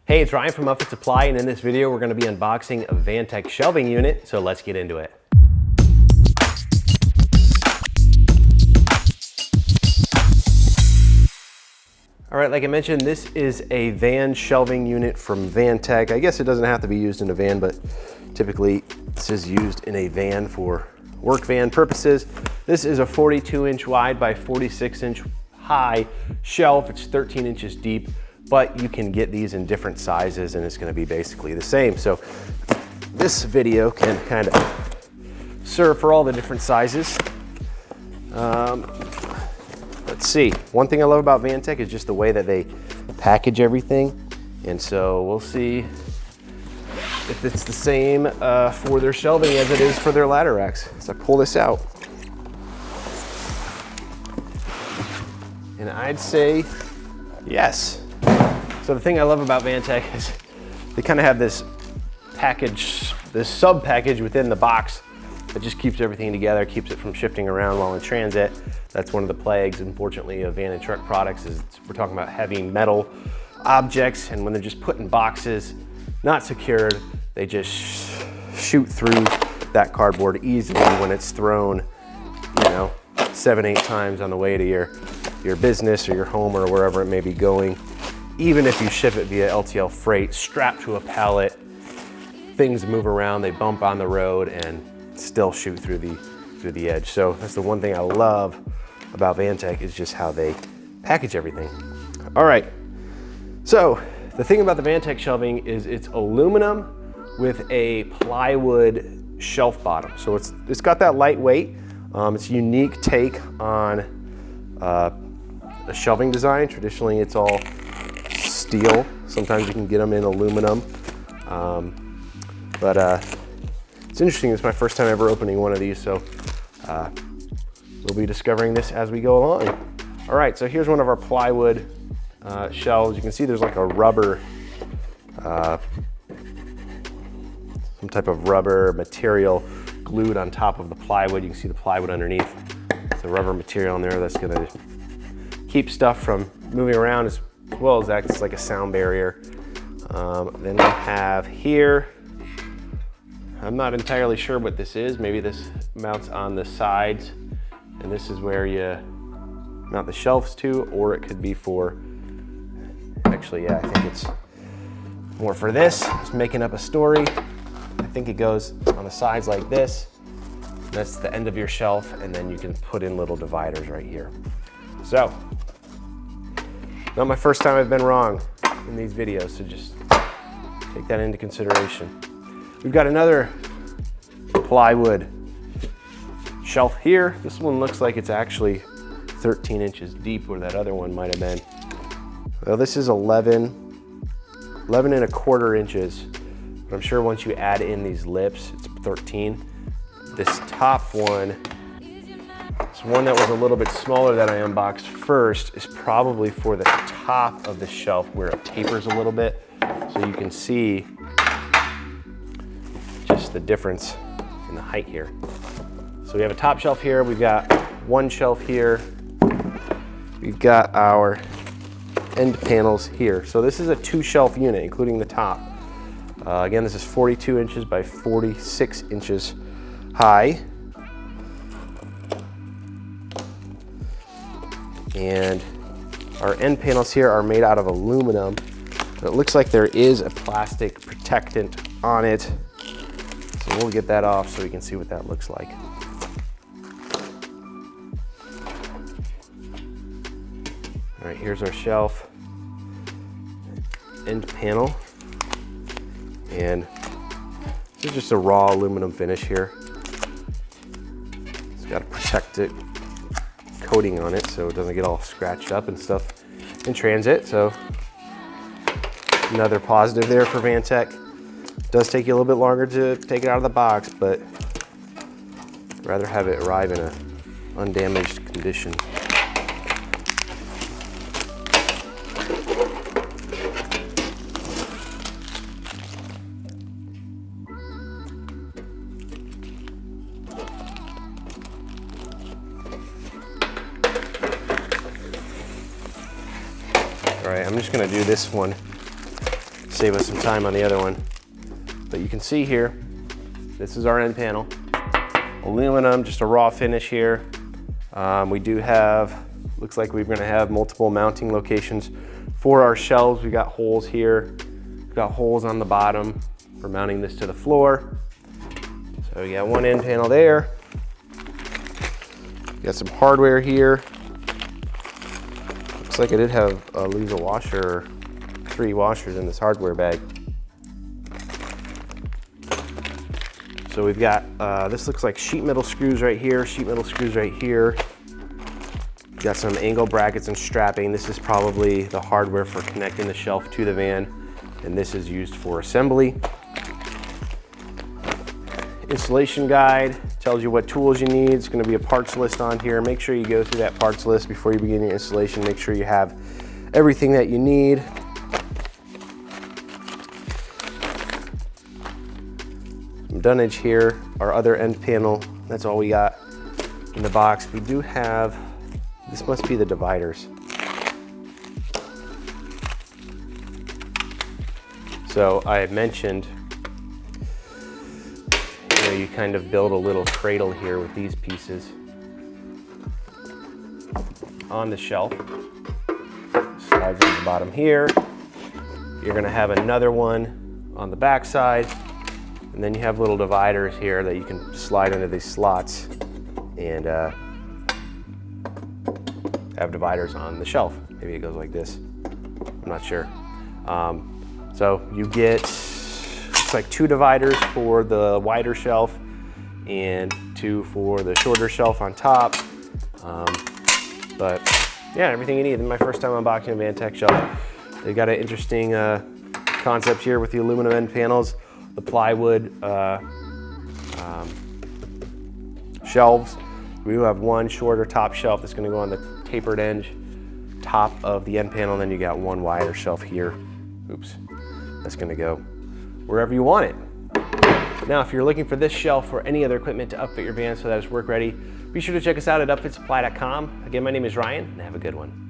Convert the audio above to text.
Hey, it's Ryan from Upfit Supply, and in this video we're going to be unboxing a Vantech shelving unit, so let's get into it. All right, like I mentioned, this is a van shelving unit from Vantech. I guess it doesn't have to be used in a van, but typically this is used in a van for work van purposes. This is a 42-inch wide by 46-inch high shelf. It's 13 inches deep, but you can get these in different sizes and it's gonna be basically the same. So this video can kind of serve for all the different sizes. Let's see. One thing I love about Vantech is just the way that they package everything. And so we'll see if it's the same for their shelving as it is for their ladder racks. So I pull this out. And I'd say yes. So the thing I love about Vantech is they kind of have this package, this sub package within the box that just keeps everything together, keeps it from shifting around while in transit. That's one of the plagues, unfortunately, of van and truck products is we're talking about heavy metal objects, and when they're just put in boxes, not secured, they just shoot through that cardboard easily when it's thrown, you know, 7-8 times on the way to your business or your home or wherever it may be going. Even if you ship it via LTL freight, strapped to a pallet, things move around, they bump on the road and still shoot through the edge. So that's the one thing I love about Vantech is just how they package everything. All right, so the thing about the Vantech shelving is it's aluminum with a plywood shelf bottom. So it's got that lightweight. It's a unique take on a shelving design. Traditionally, it's all steel. Sometimes you can get them in aluminum. It's interesting, it's my first time ever opening one of these, so we'll be discovering this as we go along. All right, so here's one of our plywood shelves. You can see there's like a rubber, some type of rubber material glued on top of the plywood. You can see the plywood underneath. It's a rubber material in there that's gonna keep stuff from moving around as well as acts like a sound barrier. Then we have here, I'm not entirely sure what this is. Maybe this mounts on the sides and this is where you mount the shelves to, or it could be for, actually, yeah, I think it's more for this. Just making up a story. I think it goes on the sides like this. That's the end of your shelf, and then you can put in little dividers right here. So, not my first time I've been wrong in these videos, so just take that into consideration. We've got another plywood shelf here. This one looks like it's actually 13 inches deep where that other one might have been. Well, this is 11 1/4 inches, but I'm sure once you add in these lips, it's 13. This top one, this one that was a little bit smaller that I unboxed first, is probably for the top of the shelf where it tapers a little bit. So you can see just the difference in the height here. So we have a top shelf here, we've got one shelf here, we've got our end panels here. So this is a 2-shelf unit, including the top. Again, this is 42 inches by 46 inches high. And our end panels here are made out of aluminum. It looks like there is a plastic protectant on it. So we'll get that off so we can see what that looks like. All right, here's our shelf end panel. And this is just a raw aluminum finish here. It's got a protected coating on it so it doesn't get all scratched up and stuff in transit. So another positive there for Vantech. It does take you a little bit longer to take it out of the box, but I'd rather have it arrive in an undamaged condition. All right, I'm just gonna do this one save us some time on the other one. But you can see here, this is our end panel. Aluminum, just a raw finish here. We do have, looks like we're gonna have multiple mounting locations for our shelves. We got holes here, we got holes on the bottom for mounting this to the floor. So we got one end panel there. Got some hardware here. Looks like I did have at least a washer, 3 washers in this hardware bag. So we've got, this looks like sheet metal screws right here, sheet metal screws right here. We've got some angle brackets and strapping. This is probably the hardware for connecting the shelf to the van, and this is used for assembly. Installation guide tells you what tools you need. It's going to be a parts list on here. Make sure you go through that parts list before you begin your installation. Make sure you have everything that you need. Some dunnage here, our other end panel. That's all we got in the box. We do have, this must be the dividers. So I had mentioned, you kind of build a little cradle here with these pieces on the shelf. Slides on the bottom here. You're gonna have another one on the back side, and then you have little dividers here that you can slide into these slots and have dividers on the shelf. Maybe it goes like this, I'm not sure. So you get, it's like 2 dividers for the wider shelf and 2 for the shorter shelf on top. But yeah, everything you need. This is my first time unboxing a Vantech shelf. They got an interesting concept here with the aluminum end panels, the plywood shelves. We do have one shorter top shelf that's gonna go on the tapered edge top of the end panel, and then you got one wider shelf here. Oops, that's gonna go wherever you want it. Now, if you're looking for this shelf or any other equipment to upfit your van so that it's work ready, be sure to check us out at upfitsupply.com. Again, my name is Ryan, and have a good one.